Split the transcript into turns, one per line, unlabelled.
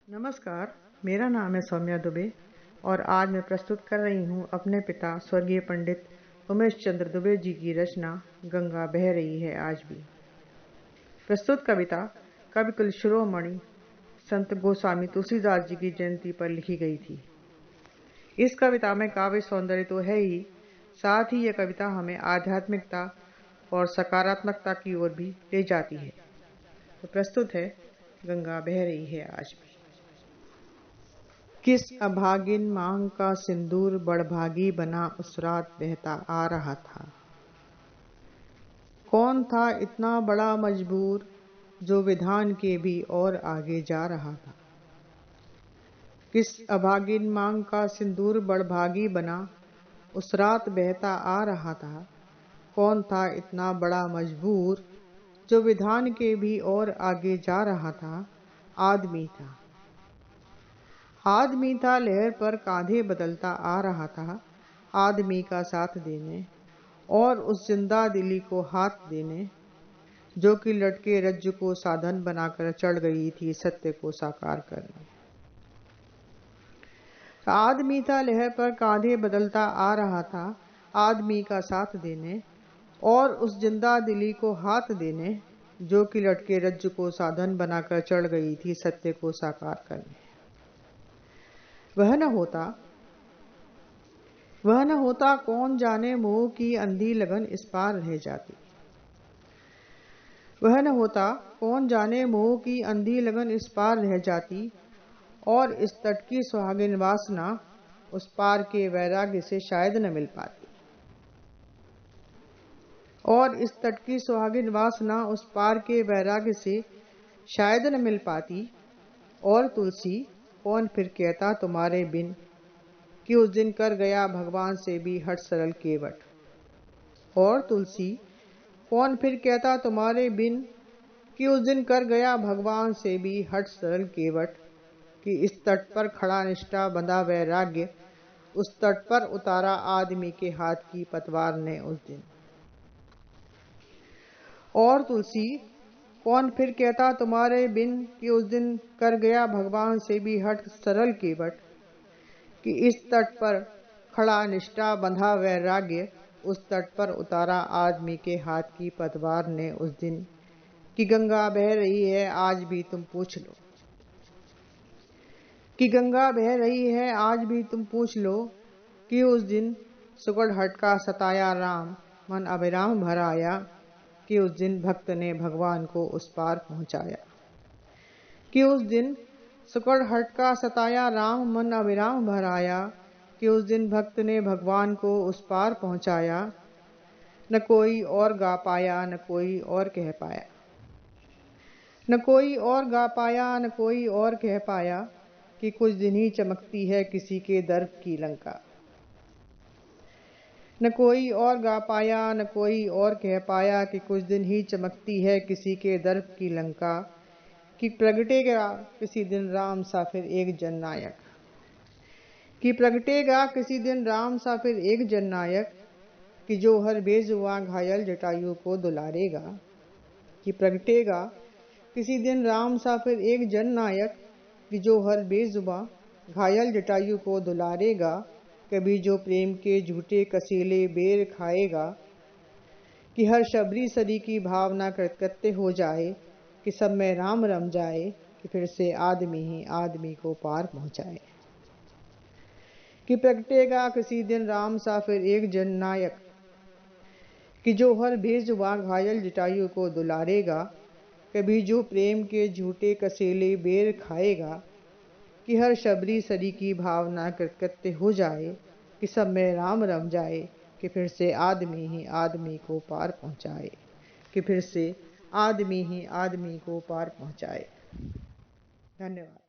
नमस्कार, मेरा नाम है सौम्या दुबे और आज मैं प्रस्तुत कर रही हूँ अपने पिता स्वर्गीय पंडित उमेश चंद्र दुबे जी की रचना गंगा बह रही है आज भी। प्रस्तुत कविता कविकुल शिरोमणि संत गोस्वामी तुलसीदास जी की जयंती पर लिखी गई थी। इस कविता में काव्य सौंदर्य तो है ही, साथ ही यह कविता हमें आध्यात्मिकता और सकारात्मकता की ओर भी ले जाती है। तो प्रस्तुत है गंगा बह रही है आज भी। किस अभागिन मांग का सिंदूर बड़भागी बना उस रात बहता आ रहा था। कौन था इतना बड़ा मजबूर जो विधान के भी और आगे जा रहा था। किस अभागिन मांग का सिंदूर बड़भागी बना उस रात बहता आ रहा था। कौन था इतना बड़ा मजबूर जो विधान के भी और आगे जा रहा था। आदमी था, आदमी था लहर पर कांधे बदलता आ रहा था। आदमी का साथ देने और उस जिंदा दिली को हाथ देने जो कि लटके रज्जु को साधन बनाकर चढ़ गई थी सत्य को साकार करने। आदमी था लहर पर कांधे बदलता आ रहा था। आदमी का साथ देने और उस जिंदा दिली को हाथ देने जो कि लटके रज्जु को साधन बनाकर चढ़ गई थी सत्य को साकार करने। वह न होता कौन जाने मोह की अंधी लगन इस पार रह जाती। वह न होता कौन जाने मोह की अंधी लगन इस पार रह जाती और इस तट की सुहागिन वासना उस पार के वैराग्य से शायद न मिल पाती। और इस तट की सुहागिन वासना उस पार के वैराग्य से शायद न मिल पाती। और तुलसी कौन फिर कहता तुम्हारे बिन कि उस दिन कर गया भगवान से भी हट सरल केवट। और तुलसी कौन फिर कहता तुम्हारे बिन कि उस दिन कर गया भगवान से भी हट सरल केवट। कि इस तट पर खड़ा निष्ठा बंधा वैराग्य उस तट पर उतारा आदमी के हाथ की पतवार ने उस दिन। और तुलसी कौन फिर कहता तुम्हारे बिन कि उस दिन कर गया भगवान से भी हट सरल केवट। कि इस तट पर खड़ा निष्ठा बंधा वैराग्य उस तट पर उतारा आदमी के हाथ की पतवार ने उस दिन। कि गंगा बह रही है आज भी तुम पूछ लो। कि गंगा बह रही है आज भी तुम पूछ लो। कि उस दिन सुगढ़ हट का सताया राम मन अविराम भर आया। कि उस दिन भक्त ने भगवान को उस पार पहुंचाया। कि उस दिन सुगढ़ हट का सताया राम मन अविराम भर आया। कि उस दिन भक्त ने भगवान को उस पार पहुंचाया। न कोई और गा पाया न कोई और कह पाया। न कोई और गा पाया न कोई और कह पाया। कि कुछ दिन ही चमकती है किसी के दर्प की लंका। न कोई और गा पाया न कोई और कह पाया। कि कुछ दिन ही चमकती है किसी के दर्प की लंका। कि प्रगटेगा किसी दिन राम सा फिर एक जननायक। कि प्रगटेगा किसी दिन राम सा फिर एक जननायक। कि जो हर बेजुबां घायल जटायु को दुलारेगा। कि प्रगटेगा किसी दिन राम सा फिर एक जननायक। कि जो हर बेजुबां घायल जटायु को दुलारेगा। कभी जो प्रेम के झूठे कसीले बेर खाएगा। कि हर शबरी सरी की भावना कृतकृत्य हो जाए। कि सब में राम रम जाए कि फिर से आदमी ही आदमी को पार पहुंचाए। कि प्रगटेगा किसी दिन राम सा फिर एक जननायक। कि जो हर बेजुबां घायल जटायु को दुलारेगा। कभी जो प्रेम के झूठे कसेले बेर खाएगा। कि हर शबरी सरी की भावना कृतकृत्य हो जाए कि सब में राम रम जाए कि फिर से आदमी ही आदमी को पार पहुंचाए। कि फिर से आदमी ही आदमी को पार पहुंचाए। धन्यवाद।